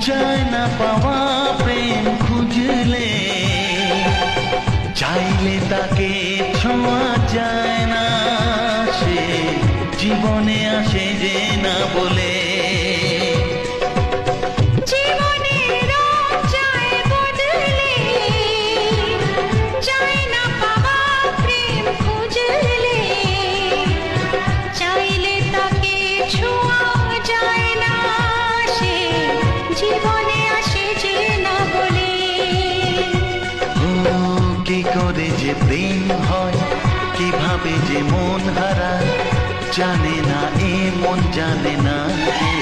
চায় না পাওয়া প্রেম খুঁজলে, চাইলে তাকে ছোঁয়া যায় না, সে জীবনে আসে যে না বলে। কি করে যে প্রেম হয়, কিভাবে যে মন হারায়, জানে না এ মন জানে না কে।